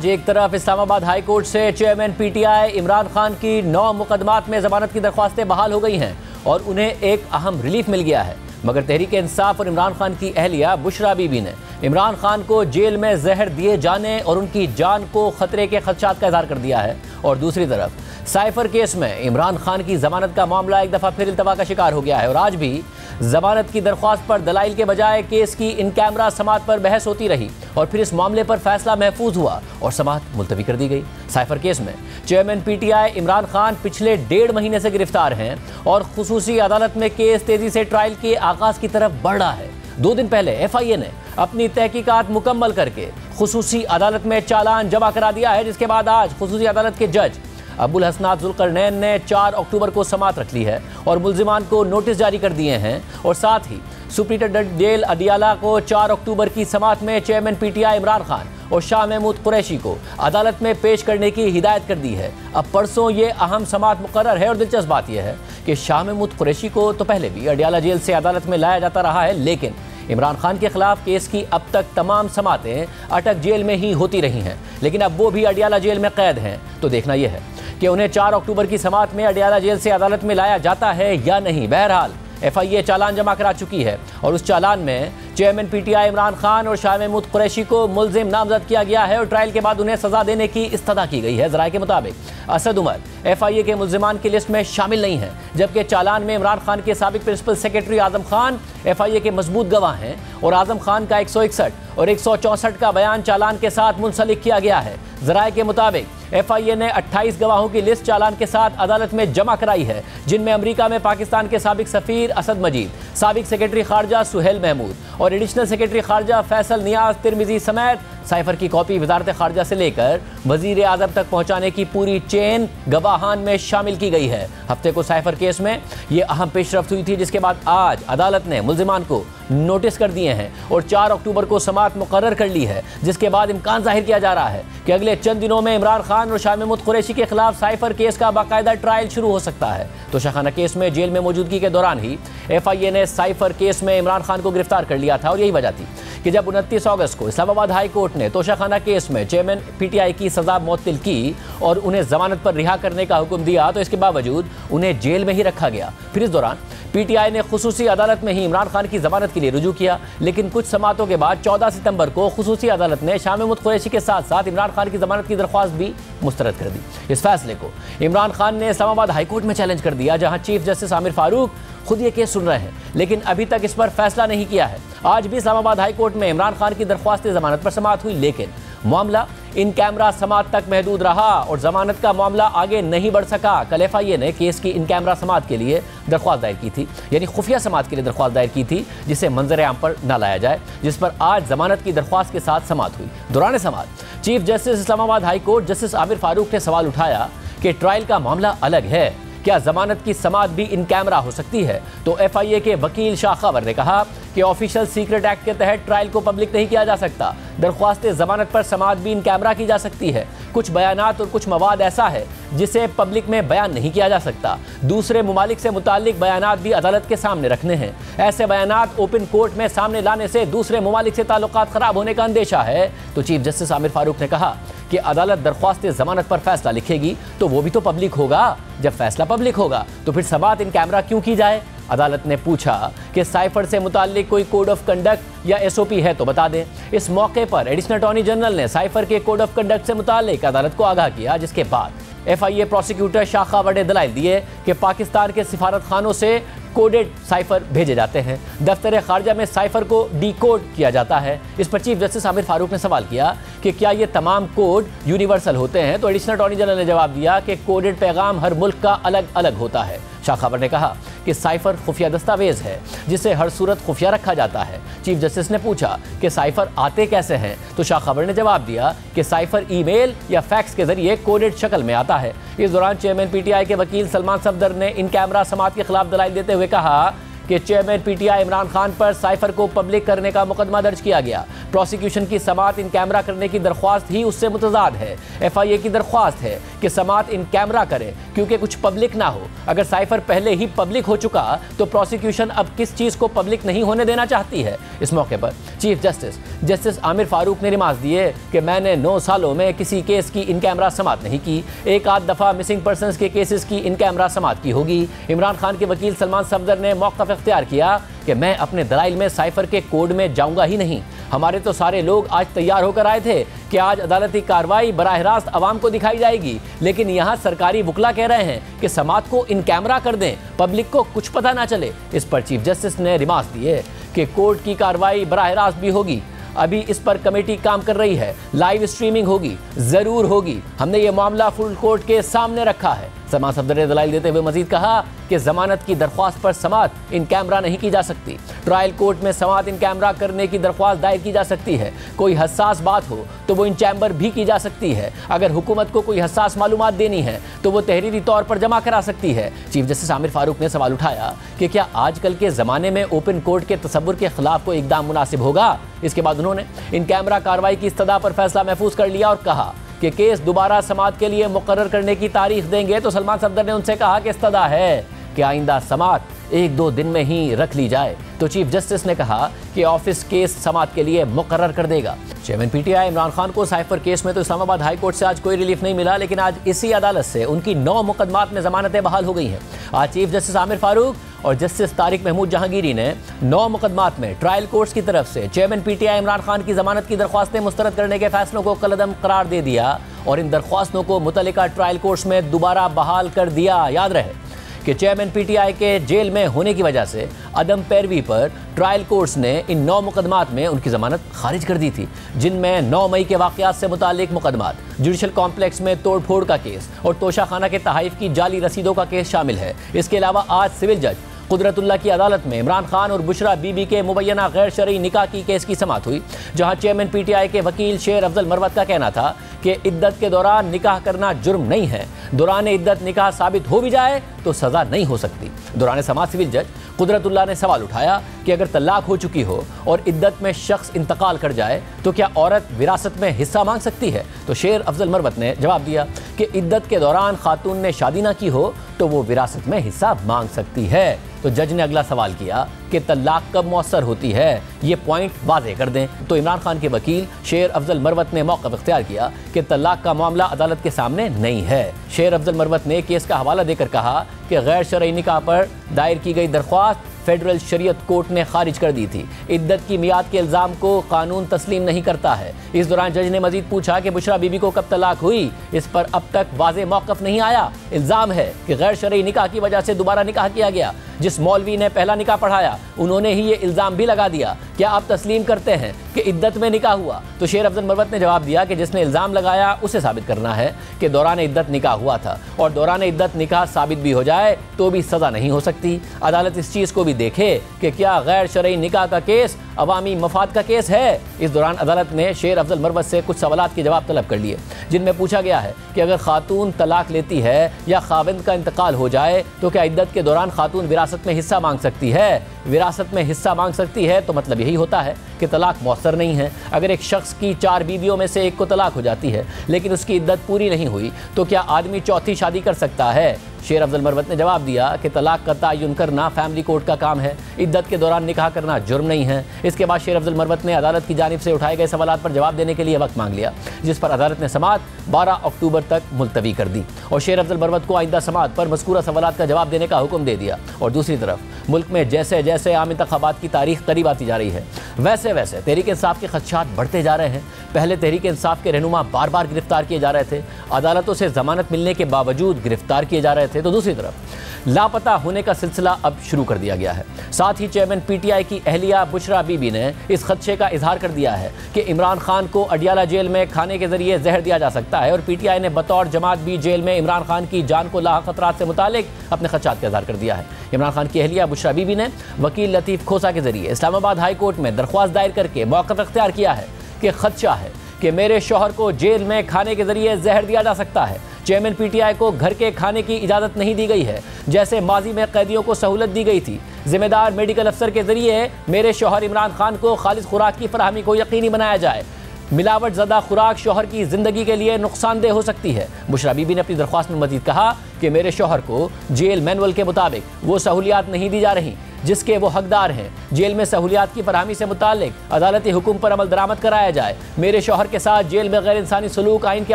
एक तरफ Islamabad high court से चेयरमैन पीटीआई इमरान खान की 9 मुकदमात में जमानत की दरख्वास्तें बहाल हो गई हैं और उन्हें एक अहम रिलीफ मिल गया है। मगर तहरीक इंसाफ और इमरान खान की अहलिया बुशरा बीबी ने इमरान खान को जेल में जहर दिए जाने और उनकी जान को खतरे के खदशात का इजहार कर दिया है। और दूसरी तरफ साइफर केस में इमरान खान की जमानत का मामला एक दफ़ा फिर इल्तवा का शिकार हो गया है और आज भी जमानत की दरख्वास्त पर दलाइल के बजाय केस की इन कैमरा समात पर बहस होती रही और फिर इस मामले पर फैसला महफूज हुआ और समात मुलतवी कर दी गई। साइफर केस में चेयरमैन पीटीआई इमरान खान पिछले 1.5 महीने से गिरफ्तार हैं और खुसूसी अदालत में केस तेजी से ट्रायल के आगाज की तरफ बढ़ रहा है। 2 दिन पहले FIA ने अपनी तहकीकात मुकम्मल करके खुसूसी अदालत में चालान जमा करा दिया है, जिसके बाद आज खुसूसी अदालत के जज अबुल हसनात जुल्करनैन ने 4 अक्टूबर को समात रख ली है और मुल्जिमान को नोटिस जारी कर दिए हैं और साथ ही सुप्रीटेंडेंट जेल अडियाला को 4 अक्टूबर की समात में चेयरमैन पीटीआई इमरान खान और शाह महमूद कुरैशी को अदालत में पेश करने की हिदायत कर दी है। अब परसों ये अहम समात मुकर्रर है और दिलचस्प बात यह है कि शाह महमूद कुरैशी को तो पहले भी अडियाला जेल से अदालत में लाया जाता रहा है, लेकिन इमरान खान के खिलाफ केस की अब तक तमाम समातें अटक जेल में ही होती रही हैं, लेकिन अब वो भी अडियाला जेल में कैद हैं। तो देखना यह है कि उन्हें 4 अक्टूबर की समात में अडियाला जेल से अदालत में लाया जाता है या नहीं। बहरहाल FIA चालान जमा करा चुकी है और उस चालान में चेयरमैन पीटीआई इमरान खान और शाह महमूद कुरैशी को मुल्जिम नामजद किया गया है और ट्रायल के बाद उन्हें सजा देने की इस्तदा की गई है। ज़राए के मुताबिक असद उमर FIA के मुल्जिमान की लिस्ट में शामिल नहीं है, जबकि चालान में इमरान खान के साबिक principal secretary Azam Khan FIA के मजबूत गवाह हैं और आजम खान का 161 और 164 का बयान चालान के साथ मुंसलिक किया गया है। ज़राए के मुताबिक FIA ने 28 गवाहों की लिस्ट चालान के साथ अदालत में जमा कराई है, जिनमें अमेरिका में पाकिस्तान के साबिक सफ़ीर असद मजीद, साबिक सेक्रेटरी खारजा सुहेल महमूद और एडिशनल सेक्रेटरी खारजा फैसल नियाज तिरमिजी समेत साइफर की कॉपी वजारत खारजा से लेकर वजीर आज़म तक पहुंचाने की पूरी चेन गवाहान में शामिल की गई है। हफ्ते को साइफर केस में यह अहम पेशरफ्त हुई थी, जिसके बाद आज अदालत ने मुल्जिमान को नोटिस कर दिए हैं और 4 अक्टूबर को समात मुकर्रर कर ली है, जिसके बाद इम्कान जाहिर किया जा रहा है कि अगले चंद दिनों में इमरान खान और शाह महमूद कुरैशी के खिलाफ साइफर केस का बाकायदा ट्रायल शुरू हो सकता है। तोशाखाना केस में जेल में मौजूदगी के दौरान ही FIA ने साइफर केस में इमरान खान को गिरफ्तार कर लिया था और यही वजह थी कि जब 29 अगस्त को इस्लामाबाद हाई कोर्ट ने तोशाखाना केस में चेयरमैन पीटीआई की सजा मुअत्तल की और उन्हें जमानत पर रिहा करने का हुक्म दिया, तो इसके बावजूद उन्हें जेल में ही रखा गया। फिर इस दौरान पीटीआई ने खुसूसी अदालत में ही इमरान खान की जमानत के लिए रुजू किया, लेकिन कुछ समातों के बाद 14 सितंबर को खुसूसी अदालत ने शाह महमूद कुरैशी के साथ साथ इमरान खान की जमानत की दरख्वास्त भी मुस्तरद कर दी। इस फैसले को इमरान खान ने इस्लामाबाद हाई कोर्ट में चैलेंज कर दिया, जहां चीफ जस्टिस आमिर फारूक खुद ये केस सुन रहे हैं, लेकिन अभी तक इस पर फैसला नहीं किया है। आज भी इस्लामाबाद हाई कोर्ट में इमरान खान की दरख्वास्त जमानत पर समात हुई, लेकिन मामला इन कैमरा समात तक महदूद रहा और जमानत का मामला आगे नहीं बढ़ सका। कल FIA ने केस की इन कैमरा समात के लिए दरख्वास्त दायर की थी, यानी खुफिया समात के लिए दरख्वास्त दायर की थी, जिसे मंजर आम पर न लाया जाए, जिस पर आज जमानत की दरख्वास्त के साथ समात हुई। दौरान समात chief justice Islamabad high court justice Aamir Farooq ने सवाल उठाया कि ट्रायल का मामला अलग है, क्या जमानत की समात भी इन कैमरा हो सकती है? तो FIA के वकील शाह खबर ने कहा कि ऑफिशियल सीक्रेट एक्ट के तहत ट्रायल को पब्लिक नहीं किया जा सकता। दरख्वास्त जमानत पर समात भी इन कैमरा की जा सकती है। कुछ बयानात और कुछ मवाद ऐसा है जिसे पब्लिक में बयान नहीं किया जा सकता। दूसरे मुमालिक से मुताल्लिक बयानात भी अदालत के सामने रखने हैं। ऐसे बयानात ओपन कोर्ट में सामने लाने से दूसरे मुमालिक से ताल्लुकात खराब होने का अंदेशा है। तो चीफ जस्टिस आमिर फारूक ने कहा कि अदालत दरख्वास्त जमानत पर फैसला लिखेगी तो वो भी तो पब्लिक होगा। जब फैसला पब्लिक होगा तो फिर समात इन कैमरा क्यों की जाए? अदालत ने पूछा कि साइफर से मुताल्लिक कोई कोड ऑफ कंडक्ट या SOP है तो बता दें। इस मौके पर एडिशनल अटॉर्नी जनरल ने साइफर के कोड ऑफ कंडक्ट से मुताल्लिक अदालत को आगाह किया, जिसके बाद FIA प्रोसिक्यूटर शाह खबर ने दलाइल दिए कि पाकिस्तान के सिफारत खानों से कोडेड साइफर भेजे जाते हैं। दफ्तर खारजा में साइफर को डीकोड किया जाता है। इस पर चीफ जस्टिस आमिर फारूक ने सवाल किया कि क्या ये तमाम कोड यूनिवर्सल होते हैं? तो एडिशनल अटॉर्नी जनरल ने जवाब दिया कि कोडेड पैगाम हर मुल्क का अलग अलग होता है। शाह खबर ने कहा कि साइफर खुफिया दस्तावेज है जिसे हर सूरत खुफिया रखा जाता है। चीफ जस्टिस ने पूछा कि साइफर आते कैसे हैं? तो शाह खबर ने जवाब दिया कि साइफर ईमेल या फैक्स के जरिए कोडेड शक्ल में आता है। इस दौरान चेयरमैन पीटीआई के वकील सलमान सफदर ने इन कैमरा समात के खिलाफ दलाइल देते हुए कहा कि चेयरमैन पीटीआई इमरान खान पर साइफर को पब्लिक करने का मुकदमा दर्ज किया गया। प्रोसिक्यूशन की समाअत इन कैमरा करने की दरख्वास्त ही उससे मुतजाद है। FIA की दरख्वास्त है कि समाअत इन कैमरा करे क्योंकि कुछ पब्लिक ना हो। अगर साइफर पहले ही पब्लिक हो चुका तो प्रोसिक्यूशन अब किस चीज़ को पब्लिक नहीं होने देना चाहती है। इस मौके पर चीफ जस्टिस आमिर फारूक ने रिमार्क दिए कि मैंने 9 सालों में किसी केस की इन कैमरा समाअत नहीं की। एक आध दफ़ा मिसिंग पर्सनस के केसेस की इन कैमरा समाअत की होगी। इमरान खान के वकील सलमान सफदर ने मौक़िफ़ इख्तियार किया कि मैं अपने दलाइल में साइफर के कोड में जाऊंगा ही नहीं। हमारे तो सारे लोग आज तैयार होकर आए थे कि आज अदालती कार्रवाई बराह रास्त आवाम को दिखाई जाएगी, लेकिन यहाँ सरकारी वकला कह रहे हैं कि समाअत को इन कैमरा कर दें, पब्लिक को कुछ पता ना चले। इस पर चीफ जस्टिस ने रिमार्क दिए कि कोर्ट की कार्रवाई बराह रास्त भी होगी। अभी इस पर कमेटी काम कर रही है, लाइव स्ट्रीमिंग होगी, जरूर होगी। हमने ये मामला फुल कोर्ट के सामने रखा है। सलमान सफदर ने दलाइल देते हुए मजीद कहा कि जमानत की दरख्वास्त पर समाअत इन कैमरा नहीं की जा सकती। ट्रायल कोर्ट में समाअत इन कैमरा करने की दरख्वास्त दायर की जा सकती है। कोई हसास बात हो तो वो इन चैम्बर भी की जा सकती है। अगर हुकूमत को कोई हसास मालूमात देनी है तो वो तहरीरी तौर पर जमा करा सकती है। चीफ जस्टिस आमिर फारूक ने सवाल उठाया कि क्या आजकल के ज़माने में ओपन कोर्ट के तसव्वुर के खिलाफ कोई इक़दाम मुनासिब होगा। इसके बाद उन्होंने इन कैमरा कार्रवाई की इस्तदा पर फैसला महफूज कर लिया और कहा कि केस दोबारा समाअत के लिए मुकर्रर करने की तारीख देंगे। तो सलमान सफदर ने उनसे कहा कि इस्तदा है कि आइंदा समाअत 1-2 दिन में ही रख ली जाए। तो चीफ जस्टिस ने कहा कि ऑफिस केस समाअत के लिए मुकर्रर कर देगा। चेयरमैन पीटीआई इमरान खान को साइफर केस में तो इस्लामाबाद हाई कोर्ट से आज कोई रिलीफ नहीं मिला, लेकिन आज इसी अदालत से उनकी 9 मुकदमात में जमानतें बहाल हो गई हैं। आज चीफ जस्टिस आमिर फारूक और जस्टिस तारिक महमूद जहांगीरी ने 9 मुकदमात में ट्रायल कोर्ट्स की तरफ से चेयरमैन पीटीआई इमरान खान की जमानत की दरख्वास्तें मुस्तरद करने के फैसलों को कलअदम करार दे दिया और इन दरख्वास्तों को मुतल्लिका ट्रायल कोर्ट्स में दोबारा बहाल कर दिया। याद रहे कि चेयरमैन पीटीआई के जेल में होने की वजह से अदम पैरवी पर ट्रायल कोर्ट्स ने इन 9 मुकदमात में उनकी जमानत खारिज कर दी थी, जिनमें 9 मई के वाक़यात से मुतालिक मुकदमात, जुडिशल कॉम्प्लेक्स में तोड़फोड़ का केस और तोशाखाना के तहाइफ की जाली रसीदों का केस शामिल है। इसके अलावा आज सिविल जज कुदरतुल्लाह की अदालत में इमरान खान और बुशरा बीबी के मुबैना गैर शरई निकाह की केस की समाअत हुई, जहां चेयरमैन पीटीआई के वकील शेर अफजल मरवत का कहना था कि इद्दत के दौरान निकाह करना जुर्म नहीं है। दौरान इद्दत निकाह साबित हो भी जाए तो सज़ा नहीं हो सकती। दौरान समाअत सिविल जज कुदरतुल्लाह ने सवाल उठाया कि अगर तलाक हो चुकी हो और इद्दत में शख्स इंतकाल कर जाए तो क्या औरत विरासत में हिस्सा मांग सकती है। तो शेर अफजल मरवत ने जवाब दिया कि इद्दत के दौरान खातून ने शादी ना की हो तो वो विरासत में हिस्सा मांग सकती है। तो जज ने अगला सवाल किया कि तलाक कब मौसर होती है, ये पॉइंट वाज़ेह कर दें। तो इमरान खान के वकील शेर अफजल मरवत ने मौक़िफ़ इख्तियार किया कि तलाक का मामला अदालत के सामने नहीं है। शेर अफजल मरवत ने केस का हवाला देकर कहा कि गैर शरई निकाह पर दायर की गई दरख्वास्त फेडरल शरीयत कोर्ट ने खारिज कर दी थी। इद्दत की मियाद के इल्ज़ाम को कानून तस्लीम नहीं करता है। इस दौरान जज ने मजीद पूछा कि बुशरा बीबी को कब तलाक हुई। इस पर अब तक वाज़ेह मौक़िफ़ नहीं आया। इल्ज़ाम है कि गैर शरई निकाह की वजह से दोबारा निकाह किया गया। जिस मौलवी ने पहला निकाह पढ़ाया उन्होंने ही ये इल्ज़ाम भी लगा दिया। क्या आप तस्लीम करते हैं कि इद्दत में निकाह हुआ। तो शेर अफजल मरवत ने जवाब दिया कि जिसने इल्ज़ाम लगाया उसे साबित करना है कि दौरान इद्दत निकाह हुआ था, और दौरान इद्दत निकाह साबित भी हो जाए तो भी सज़ा नहीं हो सकती। अदालत इस चीज़ को भी देखे कि क्या गैर शरई निकाह का केस अवामी मफाद का केस है। इस दौरान अदालत ने शेर अफजल मरवत से कुछ सवालात के जवाब तलब कर लिए, जिनमें पूछा गया है कि अगर खातून तलाक लेती है या खाविंद का इंतकाल हो जाए तो क्या इद्दत के दौरान खातून विरासत में हिस्सा मांग सकती है। विरासत में हिस्सा मांग सकती है तो मतलब यही होता है कि तलाक मौसर नहीं है। अगर एक शख्स की 4 बीवियों में से एक को तलाक हो जाती है लेकिन उसकी इद्दत पूरी नहीं हुई तो क्या आदमी चौथी शादी कर सकता है। शेर अफजल मरवत ने जवाब दिया कि तलाक का तयन करना फैमिली कोर्ट का काम है, इद्दत के दौरान निकाह करना जुर्म नहीं है। इसके बाद शेर अफजल मरवत ने अदालत की जानिब से उठाए गए सवालात पर जवाब देने के लिए वक्त मांग लिया, जिस पर अदालत ने समाअत 12 अक्टूबर तक मुलतवी कर दी और शेर अफजल मरवत को आइंदा समाअत पर मज़कूरा सवालात का जवाब देने का हुक्म दे दिया। और दूसरी तरफ मुल्क में जैसे जैसे आम इंतखाबात की तारीख करीब आती जा रही है वैसे वैसे तहरीक इंसाफ के खदशात बढ़ते जा रहे हैं। पहले तहरीक इंसाफ के रहनुमा बार बार गिरफ्तार किए जा रहे थे, अदालतों से जमानत मिलने के बावजूद गिरफ्तार किए जा रहे थे, तो दूसरी तरफ लापता होने का सिलसिला अब शुरू कर दिया गया है। साथ ही चेयरमैन पीटीआई की अहलिया बुशरा बीबी ने इस खदशे का इजहार कर दिया है कि इमरान खान को अडियाला जेल में खाने के जरिए जहर दिया जा सकता है और पीटीआई ने बतौर जमात भी जेल में इमरान खान की जान को लाहक खतरात से मुतालिक अपने खदशात का इजहार कर दिया है। इमरान खान की अहलिया बुशरा बीबी ने वकील लतीफ़ खोसा के जरिए इस्लामाबाद हाई कोर्ट में दरख्वास्त दायर करके मौक़िफ़ इख्तियार किया है कि खदशा है कि मेरे शौहर को जेल में खाने के जरिए जहर दिया जा सकता है। चेयरमैन पीटीआई को घर के खाने की इजाजत नहीं दी गई है, जैसे माजी में कैदियों को सहूलत दी गई थी। जिम्मेदार मेडिकल अफसर के जरिए मेरे शौहर इमरान खान को खालिस खुराक की फराहमी को यकीनी बनाया जाए। मिलावट ज़दा खुराक शौहर की जिंदगी के लिए नुकसानदेह हो सकती है। बुशरा बीबी ने अपनी दरख्वास्त में मजीद कहा कि मेरे शौहर को जेल मैनुअल के मुताबिक वो सहूलियात नहीं दी जा रही जिसके वो हकदार हैं। जेल में सहूलियात की फरहमी से मुतालिक अदालती हुक्म पर अमल दरामद कराया जाए। मेरे शौहर के साथ जेल में गैर इंसानी सलूक आइन के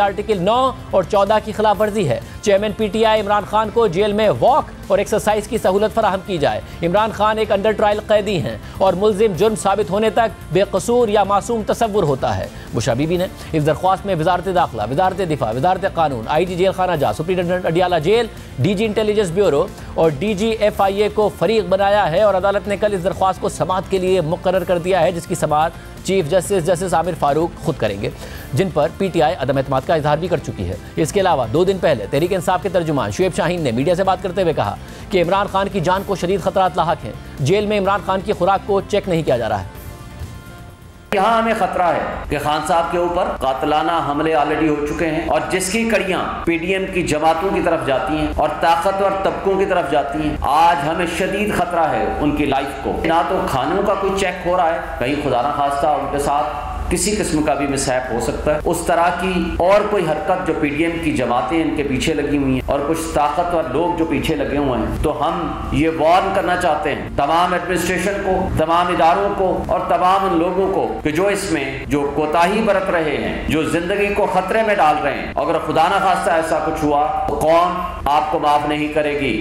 आर्टिकल 9 और 14 की खिलाफ वर्जी है। चेयरमैन पीटीआई इमरान खान को जेल में वॉक और एक्सरसाइज की सहूलत फराहम की जाए। इमरान खान एक अंडर ट्रायल कैदी हैं और मुलजिम जुर्म साबित होने तक बेकसूर या मासूम तस्वुर होता है। बुशरा बीबी ने इस दरख्वास्त में वजारत दाखिला, वजारत दिफा, वजारत कानून, IG जेल खाना जा, superintendent Adiala jail, DG intelligence bureau और DG FIA को फरीक बनाया है और अदालत ने कल इस दरख्वास्त को समाअत के लिए मुकर्रर कर दिया है, जिसकी समाअत चीफ जस्टिस आमिर फारूक खुद करेंगे, जिन पर पीटीआई अदम एतमाद का इजहार भी कर चुकी है। इसके अलावा 2 दिन पहले तहरीक इंसाफ के तर्जुमान शुएब शाहीन ने मीडिया से बात करते हुए कहा कि इमरान खान की जान को शदीद खतरात लाहक हैं। जेल में इमरान खान की खुराक को चेक नहीं किया जा रहा है। यहाँ हमें खतरा है कि खान साहब के ऊपर कातलाना हमले ऑलरेडी हो चुके हैं और जिसकी कड़ियां PDM की जमातों की तरफ जाती हैं और ताकतवर तबकों की तरफ जाती हैं, आज हमें शदीद खतरा है उनकी लाइफ को। ना तो खानों का कोई चेक हो रहा है, कहीं खुदा ना खास्ता उनके साथ किसी किस्म का भी मिसहैप हो सकता है। उस तरह की और कोई हरकत जो PDM की जमातें इनके पीछे लगी हुई हैं और कुछ ताकतवर लोग जो पीछे लगे हुए हैं, तो हम ये वार्न करना चाहते हैं तमाम एडमिनिस्ट्रेशन को, तमाम इदारों को और तमाम उन लोगों को कि जो इसमें जो कोताही बरत रहे हैं, जो जिंदगी को खतरे में डाल रहे हैं, अगर खुदा ना खास्ता ऐसा कुछ हुआ तो कौन आपको माफ नहीं करेगी।